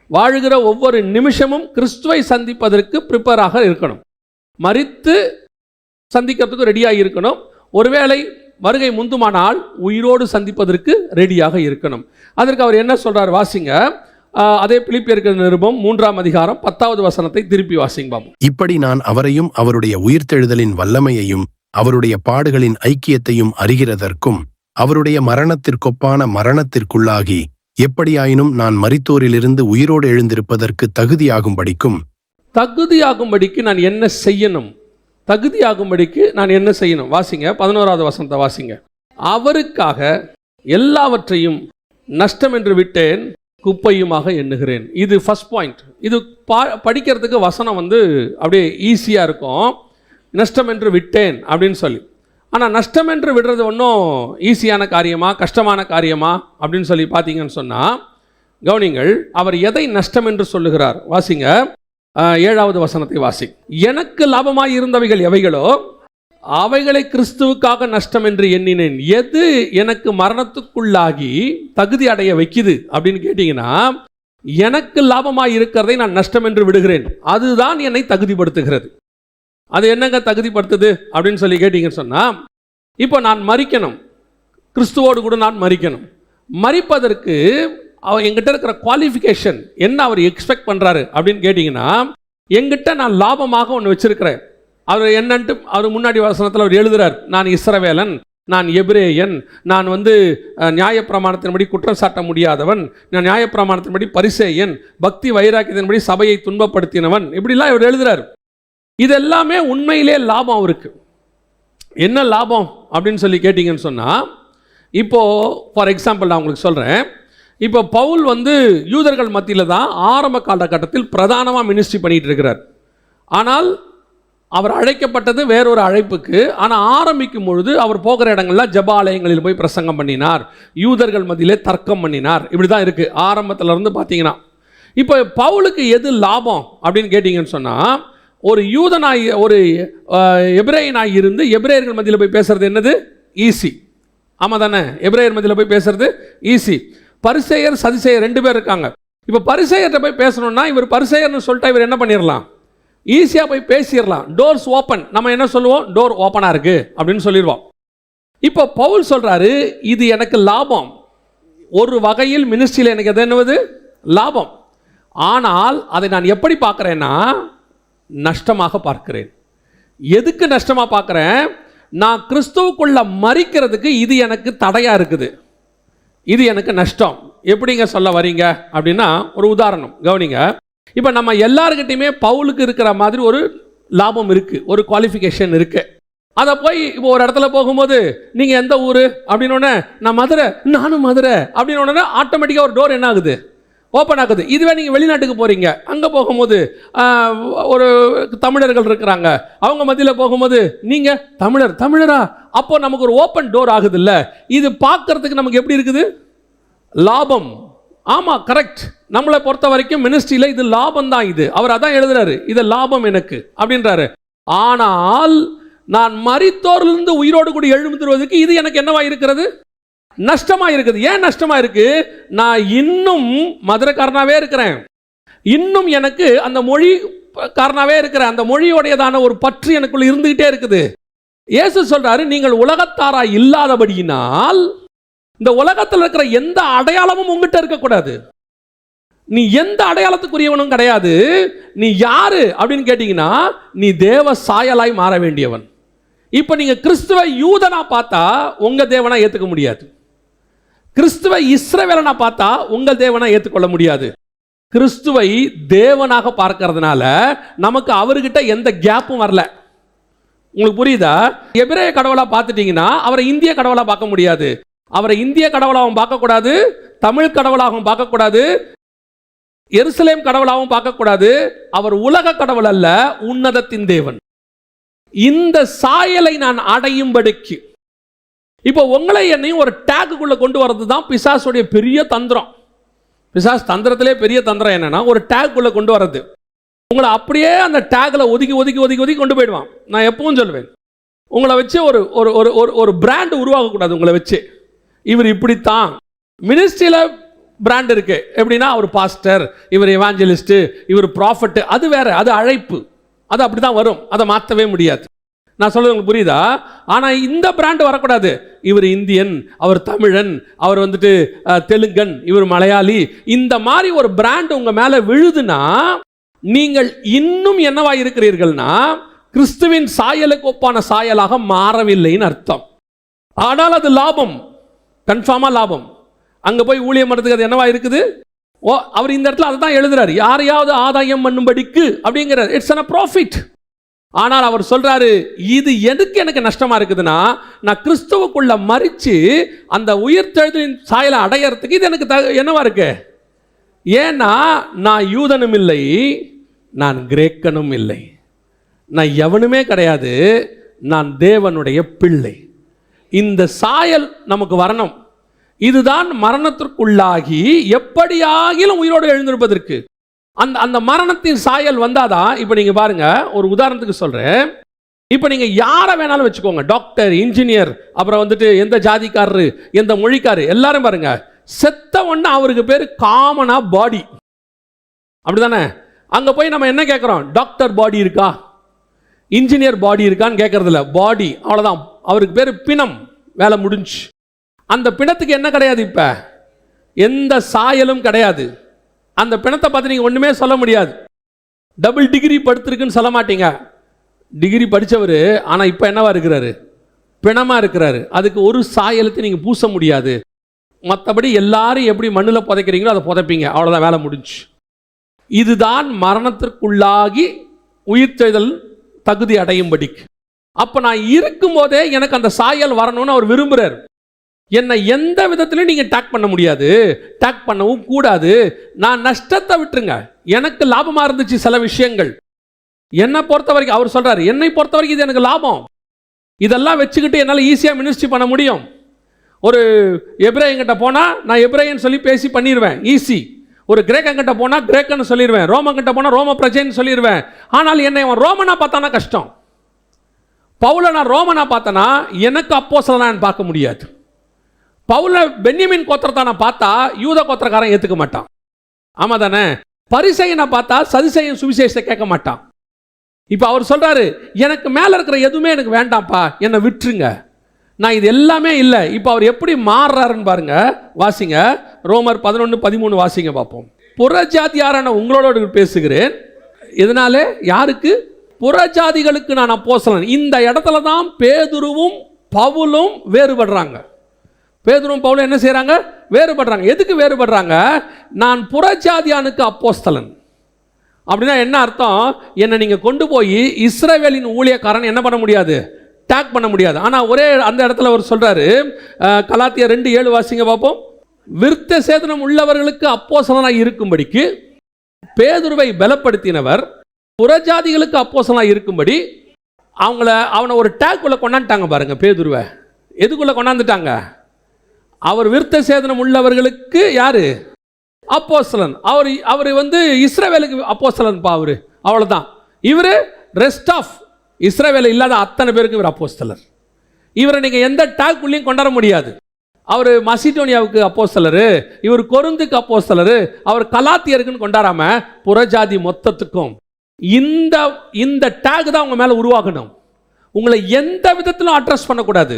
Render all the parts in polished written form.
வாழுகிற ஒவ்வொரு நிமிஷமும் கிறிஸ்துவை சந்திப்பதற்கு ப்ரிப்பேராக இருக்கணும். மரித்து சந்திக்கிறதுக்கு ரெடியாக இருக்கணும். ஒருவேளை வருகை முந்துமானால் உயிரோடு சந்திப்பதற்கு ரெடியாக இருக்கணும். அதற்கு அவர் என்ன சொல்றார் வாசிங்க. அதே பிலிப்பியருக்கு நிருபம் 3ஆம் அதிகாரம் 10வது வசனத்தை திருப்பி வாசிங்க பாபு. இப்படி நான் அவரையும் அவருடைய உயிர்த்தெழுதலின் வல்லமையையும் அவருடைய பாடுகளின் ஐக்கியத்தையும் அறிகிறதற்கும் அவருடைய மரணத்திற்கொப்பான மரணத்திற்குள்ளாகி எப்படியாயினும் நான் மரித்தோரிலிருந்து உயிரோடு எழுந்திருப்பதற்கு தகுதியாகும்படிக்கு நான் என்ன செய்யணும்? தகுதியாகும்படிக்கு நான் என்ன செய்யணும்? வாசிங்க 11வது வசனத்தை வாசிங்க. அவருக்காக எல்லாவற்றையும் நஷ்டம் என்று விட்டேன், குப்பையுமாக எண்ணுகிறேன். இது ஃபர்ஸ்ட் பாயிண்ட். இது படிக்கிறதுக்கு வசனம் அப்படியே ஈஸியாக இருக்கும், நஷ்டம் என்று விட்டேன் அப்படின்னு சொல்லி. ஆனால் நஷ்டம் என்று விடுறது ஒன்றும் ஈஸியான காரியமா கஷ்டமான காரியமா அப்படின்னு சொல்லி பார்த்தீங்கன்னு சொன்னால் கவனிங்கள், அவர் எதை நஷ்டம் என்று சொல்லுகிறார்? வாசிங்க 7வது வசனத்தை வாசி. எனக்கு லாபமாய் இருந்தவைகள் எவைகளோ அவைகளை கிறிஸ்துவுக்காக நஷ்டம் என்று எண்ணினேன். எது எனக்கு மரணத்துக்குள்ளாகி தகுதி அடைய வைக்குது அப்படின்னு கேட்டீங்கன்னா, எனக்கு லாபமாய் இருக்கிறதை நான் நஷ்டம் என்று விடுகிறேன், அதுதான் என்னை தகுதிப்படுத்துகிறது. அது என்னங்க தகுதிப்படுத்துது அப்படின்னு சொல்லி கேட்டீங்கன்னு சொன்னால், இப்போ நான் மரிக்கணும், கிறிஸ்துவோடு கூட நான் மரிக்கணும். மரிப்பதற்கு எங்கிட்ட இருக்கிற குவாலிஃபிகேஷன் என்ன அவர் எக்ஸ்பெக்ட் பண்ணுறாரு அப்படின்னு கேட்டிங்கன்னா, எங்கிட்ட நான் லாபமாக ஒன்று வச்சிருக்கிறேன். அவர் என்னன்ட்டு அவர் முன்னாடி வசனத்தில் அவர் எழுதுறார், நான் இஸ்ரவேலன், நான் எபிரேயன், நான் நியாயப்பிரமாணத்தின்படி குற்றம் சாட்ட முடியாதவன், நான் நியாயப்பிரமாணத்தின்படி பரிசேயன், பக்தி வைராக்கியத்தின்படி சபையை துன்பப்படுத்தினவன், இப்படிலாம் இவர் எழுதுறார். இதெல்லாமே உண்மையிலே லாபம் அவருக்கு. என்ன லாபம் அப்படின்னு சொல்லி கேட்டிங்கன்னு சொன்னால், இப்போது ஃபார் எக்ஸாம்பிள் நான் உங்களுக்கு சொல்கிறேன். இப்போ பவுல் யூதர்கள் மத்தியில் தான் ஆரம்ப காலகட்டத்தில் பிரதானமாக மினிஸ்ட்ரி பண்ணிகிட்டு இருக்கிறார். ஆனால் அவர் அழைக்கப்பட்டது வேறொரு அழைப்புக்கு. ஆனால் ஆரம்பிக்கும் பொழுது அவர் போகிற இடங்கள்லாம் ஜெப ஆலயங்களில் போய் பிரசங்கம் பண்ணினார், யூதர்கள் மத்தியிலே தர்க்கம் பண்ணினார். இப்படி தான் இருக்குது ஆரம்பத்திலேருந்து பார்த்தீங்கன்னா. இப்போ பவுலுக்கு எது லாபம் அப்படின்னு கேட்டிங்கன்னு சொன்னால், ஒரு யூதனாய் ஒரு எபிரேயனாய் இருந்து எபிரேயர்கள் மத்தியில் போய் பேசுறது என்னது ஈஸி, ஆமாம் தானே? எபிரேயர் மத்தியில் போய் பேசுறது ஈஸி. பரிசேயர் சதிசேயர் 2 பேர் இருக்காங்க. இப்போ பரிசேயர்கிட்ட போய் பேசணும்னா இவர் பரிசேயர்னு சொல்லிட்டா இவர் என்ன பண்ணிடலாம், ஈஸியாக போய் பேசிடலாம். டோர்ஸ் ஓப்பன், நம்ம என்ன சொல்லுவோம், டோர் ஓப்பனாக இருக்குது அப்படின்னு சொல்லிடுவோம். இப்போ பவுல் சொல்கிறாரு, இது எனக்கு லாபம், ஒரு வகையில் மினிஸ்ட்ரியில் எனக்கு எது என்னவது லாபம். ஆனால் அதை நான் எப்படி பார்க்குறேன்னா நஷ்டமாக பார்க்கிறேன். எதுக்கு நஷ்டமாக பார்க்குறேன்? நான் கிறிஸ்துவுக்குள்ள மரிக்கிறதுக்கு இது எனக்கு தடையாக இருக்குது, இது எனக்கு நஷ்டம். எப்படிங்க சொல்ல வரீங்க அப்படின்னா, ஒரு உதாரணம் கவனிங்க. இப்போ நம்ம எல்லாருக்கிட்டையுமே பவுலுக்கு இருக்கிற மாதிரி ஒரு லாபம் இருக்குது, ஒரு குவாலிஃபிகேஷன் இருக்குது. அதை போய் இப்போ ஒரு இடத்துல போகும்போது நீங்கள் எந்த ஊர் அப்படின்னோடனே நான் மதுரை, நானும் மதுரை அப்படின்னோடனே ஆட்டோமேட்டிக்காக ஒரு டோர் என்ன ஆகுது, ஓப்பன் ஆகுது. இதுவே நீங்கள் வெளிநாட்டுக்கு போகிறீங்க, அங்கே போகும்போது ஒரு தமிழர்கள் இருக்கிறாங்க, அவங்க மத்தியில் போகும்போது நீங்கள் தமிழரா, அப்போ நமக்கு ஒரு ஓப்பன் டோர் ஆகுது இல்லை? இது பார்க்கறதுக்கு நமக்கு எப்படி இருக்குது, லாபம். ஆமாம், கரெக்ட். நம்மளை பொறுத்த வரைக்கும் மினிஸ்ட்ரியில் இது லாபம் தான். இது அவர் அதான் எழுதுறாரு, இது லாபம் எனக்கு அப்படின்றாரு. ஆனால் நான் மரித்தோரிலிருந்து உயிரோடு கூட எழுந்துருவதற்கு இது எனக்கு என்னவா இருக்கிறது, நஷ்டமா இருக்குது. ஏன் நஷ்டமா இருக்கு? நான் இன்னும் மதுரைக்காரனாவே இருக்கிறேன், இன்னும் எனக்கு அந்த மொழி காரனாவே இருக்கிறேன், அந்த மொழியோடையதான ஒரு பற்று எனக்குள்ள இருந்துகிட்டே இருக்குது. இயேசு சொல்றாரு, நீங்கள் உலகத்தாரா இல்லாதபடியினால் இந்த உலகத்தில் இருக்கிற எந்த அடையாளமும் உங்ககிட்ட இருக்கக்கூடாது. நீ எந்த அடையாளத்துக்குரியவனும் கிடையாது. நீ யாரு அப்படின்னு கேட்டீங்கன்னா, நீ தேவ சாயலாய் மாற வேண்டியவன். இப்போ நீங்க கிறிஸ்துவை யூதனா பார்த்தா உங்க தேவனா ஏத்துக்க முடியாது, கிறிஸ்துவை இஸ்ரவேலனா பார்த்தா உங்கள் தேவனா ஏற்றுக்கொள்ள முடியாது. கிறிஸ்துவை தேவனாக பார்க்கறதுனால நமக்கு அவர்கிட்ட எந்த கேப்பும் வரல. உங்களுக்கு புரியுதா? எபிரேய கடவுளா பார்த்துட்டீங்கன்னா அவரை இந்திய கடவுளா பார்க்க முடியாது, அவரை இந்திய கடவுளாகவும் பார்க்கக்கூடாது, தமிழ் கடவுளாகவும் பார்க்கக்கூடாது, எருசலேம் கடவுளாகவும் பார்க்கக்கூடாது. அவர் உலக கடவுள் அல்ல, உன்னதத்தின் தேவன். இந்த சாயலை நான் அடையும்படிக்கு இப்போ உங்களை என்னையும் ஒரு டேக்குக்குள்ள கொண்டு வரது தான் பிசாசுடைய பெரிய தந்திரம். பிசாஸ் தந்திரத்திலே பெரிய தந்திரம் என்னன்னா, ஒரு டேக்குள்ள கொண்டு வரது. உங்களை அப்படியே அந்த டேக்ல ஒதுக்கி ஒதுக்கி ஒதுக்கி ஒதுக்கி கொண்டு போயிடுவான். நான் எப்பவும் சொல்லுவேன், உங்களை வச்சு ஒரு ஒரு ஒரு பிராண்ட் உருவாக்கக்கூடாது. உங்களை வச்சு இவர் இப்படித்தான் மினிஸ்ட்ரியில் பிராண்ட் இருக்கு. எப்படின்னா அவர் பாஸ்டர், இவர் எவாஞ்சலிஸ்ட், இவர் ப்ராஃபட், அது வேற, அது அழைப்பு, அது அப்படிதான் வரும், அதை மாற்றவே முடியாது. நான் சொல்றது உங்களுக்கு புரியுதா? ஆனால் இந்த பிராண்ட் வரக்கூடாது. இவர் இந்தியன், அவர் தமிழன், அவர் வந்துட்டு தெலுங்கன், இவர் மலையாளி, இந்த மாதிரி ஒரு பிராண்ட் உங்க மேல விழுதுன்னா நீங்கள் இன்னும் என்னவா இருக்கிறீர்கள்னா கிறிஸ்துவின் சாயலுக்கு ஒப்பான சாயலாக மாறவில்லைன்னு அர்த்தம். ஆனால் அது லாபம், கன்ஃபார்மா லாபம். அங்க போய் ஊழியம் பண்ணுறதுக்கு அது என்னவா இருக்குது? அவர் இந்த இடத்துல அதை தான் எழுதுறாரு, யாரையாவது ஆதாயம் பண்ணும்படிக்கு அப்படிங்கிறார். It's a profit. ஆனால் அவர் சொல்றாரு, இது எனக்கு நஷ்டமா இருக்குதுன்னா நான் கிறிஸ்துவுக்குள்ள மறிச்சு அந்த உயிர்த்தெழுதலின் சாயலை அடையறதுக்கு இது எனக்கு என்னவா இருக்கு? ஏன்னா நான் யூதனும் இல்லை, நான் கிரேக்கனும் இல்லை, நான் எவனுமே கிடையாது, நான் தேவனுடைய பிள்ளை. இந்த சாயல் நமக்கு வரணும். இதுதான் மரணத்திற்குள்ளாகி எப்படியாகிலும் உயிரோடு எழுந்திருப்பதற்கு அந்த மரணத்தின் சாயல் வந்தாதான். இப்போ நீங்க பாருங்க, ஒரு உதாரணத்துக்கு சொல்றேன். இப்போ நீங்க யாரை வேணாலும் வச்சுக்கோங்க, டாக்டர், இன்ஜினியர், அப்புறம் வந்துட்டு எந்த ஜாதிக்காரரு, எந்த மொழிக்காரரு, எல்லாரும் பாருங்க, செத்த ஒண்ணு அவருக்கு பேர் காமனா பாடி, அப்படிதானே? அங்க போய் நம்ம என்ன கேட்கிறோம்? டாக்டர் பாடி இருக்கா, இன்ஜினியர் பாடி இருக்கான்னு கேட்கறது இல்லை, பாடி, அவ்வளவுதான். அவருக்கு பேர் பிணம், வேலை முடிஞ்சு. அந்த பிணத்துக்கு என்ன கிடையாது? இப்ப எந்த சாயலும் கிடையாது. அந்த பிணத்தை பார்த்து நீங்க ஒண்ணுமே சொல்ல முடியாது. டபுள் டிகிரி படுத்திருக்குன்னு சொல்ல மாட்டீங்க. டிகிரி படித்தவர், ஆனால் இப்போ என்னவா இருக்கிறாரு? பிணமா இருக்கிறாரு. அதுக்கு ஒரு சாயலத்தை நீங்க பூச முடியாது. மற்றபடி எல்லாரும் எப்படி மண்ணில் புதைக்கிறீங்களோ அதை புதைப்பீங்க, அவ்வளோதான், வேலை முடிஞ்சு. இதுதான் மரணத்திற்குள்ளாகி உயிர்த்தெழுதல் தகுதி அடையும்படிக்கு. அப்போ நான் இருக்கும்போதே எனக்கு அந்த சாயல் வரணும்னு அவர் விரும்புகிறார். என்னை எந்த விதத்திலையும் நீங்கள் டேக் பண்ண முடியாது, டேக் பண்ணவும் கூடாது. நான் நஷ்டத்தை விட்டுருங்க, எனக்கு லாபமாக இருந்துச்சு சில விஷயங்கள். என்னை பொறுத்த வரைக்கும் அவர் சொல்கிறார், என்னை பொறுத்த வரைக்கும் இது எனக்கு லாபம். இதெல்லாம் வச்சுக்கிட்டு என்னால் ஈஸியாக மினிஸ்ட்ரி பண்ண முடியும். ஒரு எபிரேயங்கிட்ட போனால் நான் எபிரேயன் சொல்லி பேசி பண்ணிடுவேன், ஈஸி. ஒரு கிரேக்கங்கிட்ட போனால் கிரேக்கன்னு சொல்லிடுவேன், ரோமங்கிட்ட போனால் ரோம பிரஜைன்னு சொல்லிடுவேன். ஆனால் என்னை அவன் ரோமனா பார்த்தானா கஷ்டம். பவுலை நான் ரோமனா பார்த்தனா எனக்கு அப்போஸ்தலனான்னு பார்க்க முடியாது. பவுல பென்யமின் கோத்திரத்தை நான் பார்த்தா யூத கோத்திரக்காரன் ஏற்றுக்க மாட்டான், ஆமா தானே? பரிசேயனை பார்த்தா சதுசேயன் சுவிசேஷத்தை கேட்க மாட்டான். இப்போ அவர் சொல்றாரு, எனக்கு மேலே இருக்கிற எதுவுமே எனக்கு வேண்டாம்ப்பா, என்னை விட்டுருங்க, நான் இது எல்லாமே இல்லை. இப்போ அவர் எப்படி மாறுறாருன்னு பாருங்க, வாசிங்க. ரோமர் 11:13 வாசிங்க பார்ப்போம். புறஜாதியாரான உங்களோட பேசுகிறேன். இதனால யாருக்கு? புறஜாதிகளுக்கு நான் அப்போஸ்தலன். இந்த இடத்துல தான் பேதுருவும் பவுலும் வேறுபடுறாங்க. பேதுருவும் பவுலும் என்ன செய்யறாங்க? வேறுபடுறாங்க. எதுக்கு வேறுபடுறாங்க? நான் புறஜாதியானுக்கு அப்போஸ்தலன் அப்படின்னா என்ன அர்த்தம்? என்னை நீங்க கொண்டு போய் இஸ்ரவேலின் ஊழியக்காரன் என்ன பண்ண முடியாது? டேக் பண்ண முடியாது. ஆனால் ஒரே அந்த இடத்துல அவர் சொல்றாரு, கலாத்தியர் 2:7 வாசிங்க பார்ப்போம். விருத்த சேதனம் உள்ளவர்களுக்கு அப்போஸ்தலனாய் இருக்கும்படிக்கு பேதுருவை பலப்படுத்தினவர் புறஜாதிகளுக்கு அப்போஸ்தலனாய் இருக்கும்படி அவனை ஒரு டேக்குள்ள கொண்டாந்துட்டாங்க பாருங்க. பேதுருவை எதுக்குள்ள கொண்டாந்துட்டாங்க? அவர் விருத்த சேதனம் உள்ளவர்களுக்கு யாரு? அப்போஸ்தலன். அவர் இஸ்ரவேலுக்கு அப்போஸ்தலன் பா, அவரு அவ்வளவுதான். இவரு ரெஸ்ட் ஆஃப் இஸ்ரவேல இல்லாத அத்தனை பேருக்கு இவர் அப்போஸ்தலர். இவரை நீங்க எந்த டேக்குள்ளேயும் கொண்டாட முடியாது. அவர் மசிடோனியாவுக்கு அப்போஸ்தலரு, இவர் கொரிந்துக்கு அப்போஸ்தலரு, அவர் கலாத்தியருக்குன்னு கொண்டாடாம புறஜாதி மொத்தத்துக்கும் இந்த டேக் தான் உங்க மேல உருவாக்கணும். உங்களை எந்த விதத்திலும் அட்ரஸ் பண்ணக்கூடாது.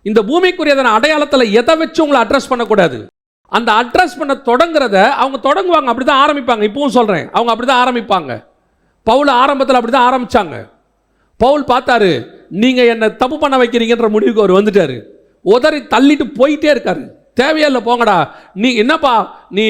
இந்த பூமிக்குரியதான அடையாளத்தில் எதை வச்சு உங்களை அட்ரஸ் பண்ணக்கூடாது. அந்த அட்ரஸ் பண்ண தொடங்குறத அவங்க தொடங்குவாங்க, அப்படிதான் ஆரம்பிப்பாங்க. இப்பவும் சொல்றேன், அவங்க அப்படிதான் ஆரம்பிப்பாங்க. பவுல் ஆரம்பத்தில் அப்படிதான் ஆரம்பிச்சாங்க. பவுல் பார்த்தாரு, நீங்க என்ன தப்பு பண்ண வைக்கிறீங்கன்ற முடிவுக்கு அவர் வந்துட்டாரு. உதறி தள்ளிட்டு போயிட்டே இருக்காரு. தேவையில்லை போங்கடா, நீ என்னப்பா நீ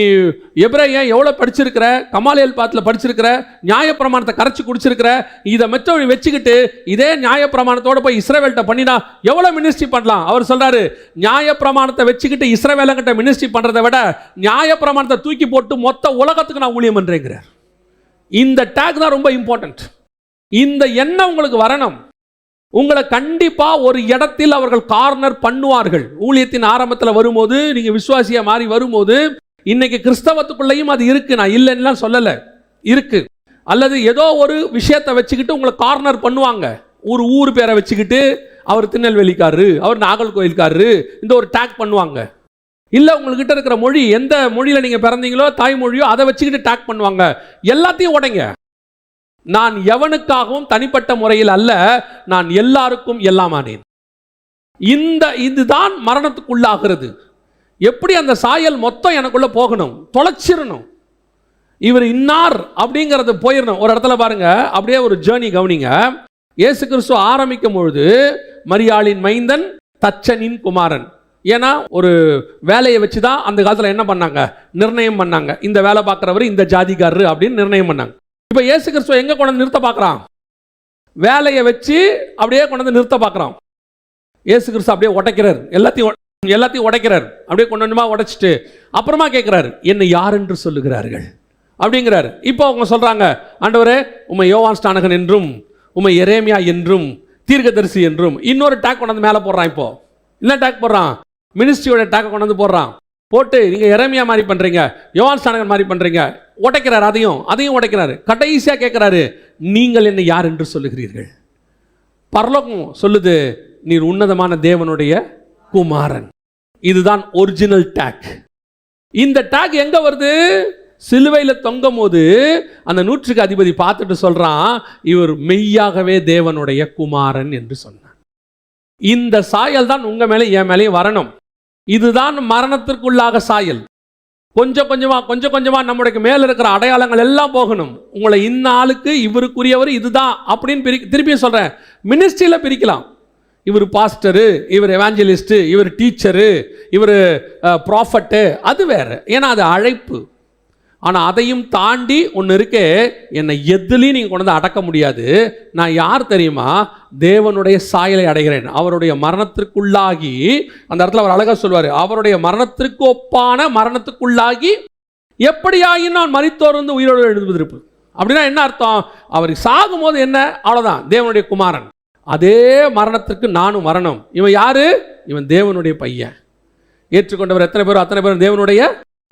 எபிரேயன் எவ்வளோ படிச்சிருக்கிற, கமாலியல் பாத்தில் படிச்சிருக்கிற, நியாயப்பிரமாணத்தை கரைச்சி குடிச்சிருக்கிற, இதை மெச்ச வச்சுக்கிட்டு இதே நியாயப்பிரமாணத்தோடு போய் இஸ்ரவேல்கிட்ட பண்ணினா எவ்வளோ மினிஸ்ட்ரி பண்ணலாம்? அவர் சொல்றாரு, நியாயப்பிரமாணத்தை வச்சுக்கிட்டு இஸ்ரவேலங்கிட்ட மினிஸ்ட்ரி பண்ணுறதை விட நியாயப்பிரமாணத்தை தூக்கி போட்டு மொத்த உலகத்துக்கு நான் ஊழியம் பண்ணுறேங்கிறார். இந்த டேக் தான் ரொம்ப இம்பார்ட்டன்ட். இந்த எண்ணம் உங்களுக்கு வரணும். உங்களை கண்டிப்பா ஒரு இடத்தில் அவர்கள் கார்னர் பண்ணுவார்கள். ஊழியத்தின் ஆரம்பத்தில் வரும்போது, நீங்க விசுவாசியா மாறி வரும்போது, இன்னைக்கு கிறிஸ்தவத்துக்குள்ளேயும் அது இருக்கு, நான் இல்லைன்னு சொல்லலை, இருக்கு. அல்லது ஏதோ ஒரு விஷயத்தை வச்சுக்கிட்டு உங்களை கார்னர் பண்ணுவாங்க. ஒரு ஊர் பேரை வச்சுக்கிட்டு அவர் திருநெல்வேலிக்காரரு, அவர் நாகர்கோயில்காரரு, இந்த ஒரு டேக் பண்ணுவாங்க. இல்லை உங்கள்கிட்ட இருக்கிற மொழி, எந்த மொழியில் நீங்கள் பிறந்தீங்களோ தாய்மொழியோ அதை வச்சுக்கிட்டு டேக் பண்ணுவாங்க. எல்லாத்தையும் உடைங்க. நான் எவனுக்காகவும் தனிப்பட்ட முறையில் அல்ல, நான் எல்லாருக்கும் எல்லாமானேன். இதுதான் மரணத்துக்குள்ளாகிறது. எப்படி அந்த சாயல் மொத்தம் எனக்குள்ள போகணும், தொலைச்சிடணும். இவர் இன்னார் அப்படிங்கிறது போயிடணும். ஒரு இடத்துல பாருங்க, அப்படியே ஒரு ஜேர்னி கவனிங்க. இயேசு கிறிஸ்து ஆரம்பிக்கும் பொழுது மரியாளின் மைந்தன், தச்சனின் குமாரன். ஏன்னா ஒரு வேலையை வச்சு தான் அந்த காலத்தில் என்ன பண்ணாங்க, நிர்ணயம் பண்ணாங்க. இந்த வேலை பார்க்குறவர் இந்த ஜாதிகாரரு அப்படின்னு நிர்ணயம் பண்ணாங்க. இப்போ இயேசு கிறிஸ்துவ எங்கே கொண்டு வந்து நிறுத்த பார்க்குறான்? வேலையை வச்சு அப்படியே கொண்டு வந்து நிறுத்த பார்க்குறான். இயேசு கிறிஸ்து அப்படியே உடைக்கிறார், எல்லாத்தையும் உடைக்கிறார். அப்படியே கொண்டு கொஞ்சமா உடைச்சிட்டு அப்புறமா கேட்குறாரு, என்னை யார் என்று சொல்லுகிறார்கள் அப்படிங்கிறாரு. இப்போ அவங்க சொல்கிறாங்க, ஆண்டவரே உம்மை யோவான் ஸ்நானகன் என்றும், உம்மை எரேமியா என்றும், தீர்க்கதரிசி என்றும். இன்னொரு டேக் கொண்டு வந்து மேலே போடுறான். இப்போ என்ன டேக் போடுறான்? மினிஸ்ட்ரியோட டேக்கை கொண்டு வந்து போடுறான். போட்டு நீங்கள் எரேமியா மாதிரி பண்ணுறீங்க, யோவான் ஸ்நானகன் மாதிரி பண்ணுறீங்க. உடைக்கிறார், அதையும் உடைக்கிறாரு. கடைசியாக கேட்குறாரு, நீங்கள் என்னை யார் என்று சொல்லுகிறீர்கள்? பரலோகம் சொல்லுது, நீர் உன்னதமான தேவனுடைய குமாரன். இதுதான் ஒரிஜினல் டேக். இந்த டேக் எங்க வருது? சிலுவையில் தொங்கும் போது அந்த 100க்கு அதிபதி பார்த்துட்டு சொல்றான், இவர் மெய்யாகவே தேவனுடைய குமாரன் என்று சொன்னான். இந்த சாயல் தான் உங்க மேலே என் மேலேயும் வரணும். இதுதான் மரணத்திற்குள்ளாக சாயல். கொஞ்சம் கொஞ்சமா நம்முடைய மேல இருக்கிற அடையாளங்கள் எல்லாம் போகணும். உங்களை இந்த ஆளுக்கு இவருக்குரியவர் இதுதான் அப்படின்னு திருப்பியும் சொல்றேன். மினிஸ்ட்ரியில பிரிக்கலாம். இவர் பாஸ்டரு, இவர் எவாஞ்சலிஸ்ட், இவர் டீச்சரு, இவர் ப்ராஃபட்டு, அது வேற. ஏன்னா அது அழைப்பு. ஆனால் அதையும் தாண்டி ஒன்று இருக்கே, என்னை எதுலையும் நீங்கள் கொண்டு வந்து அடக்க முடியாது. நான் யார் தெரியுமா? தேவனுடைய சாயலை அடைகிறேன். அவருடைய மரணத்திற்குள்ளாகி, அந்த இடத்துல அவர் அழகாக சொல்வார், அவருடைய மரணத்திற்கு ஒப்பான மரணத்துக்குள்ளாகி எப்படியாயும் நான் மரித்தோர் வந்து உயிரோடு எழுதுவதற்கு. அப்படின்னா என்ன அர்த்தம்? அவர் சாகும்போது என்ன, அவ்வளோதான், தேவனுடைய குமாரன். அதே மரணத்திற்கு நானும் வரணும். இவன் யாரு? இவன் தேவனுடைய பையன். ஏற்றுக்கொண்டவர் எத்தனை பேர், அத்தனை பேர் தேவனுடைய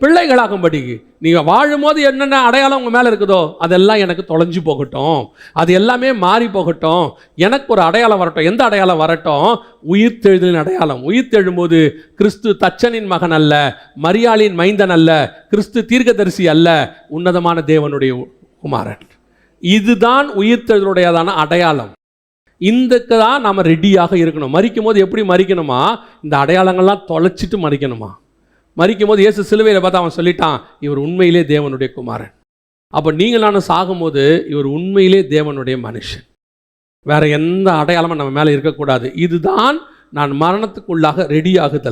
பிள்ளைகளாகும்படி. நீங்கள் வாழும்போது என்னென்ன அடையாளம் உங்கள் மேலே இருக்குதோ அதெல்லாம் எனக்கு தொலைஞ்சு போகட்டும், அது எல்லாமே மாறி போகட்டும். எனக்கு ஒரு அடையாளம் வரட்டும். எந்த அடையாளம் வரட்டும்? உயிர்த்தெழுதலின் அடையாளம். உயிர்த்தெழும்போது கிறிஸ்து தச்சனின் மகன் அல்ல, மரியாளின் மைந்தன் அல்ல, கிறிஸ்து தீர்க்கதரிசி அல்ல, உன்னதமான தேவனுடைய குமாரன். இதுதான் உயிர்த்தெழுதலுடையதான அடையாளம். இதுக்கு தான் நாம் ரெடியாக இருக்கணும். மரிக்கும் போது எப்படி மரிக்கணுமா? இந்த அடையாளங்கள்லாம் தொலைச்சிட்டு மரிக்கணுமா? மரிக்கும் போது இயேசு சிலுவையில் பார்த்து அவன் சொல்லிட்டான், இவர் உண்மையிலே தேவனுடைய குமாரன். அப்போ நீங்கள் நானும் சாகும்போது இவர் உண்மையிலே தேவனுடைய மனுஷன். வேற எந்த அடையாளமும் நம்ம மேலே இருக்கக்கூடாது. இதுதான் நான் மரணத்துக்குள்ளாக ரெடி ஆகுதல்.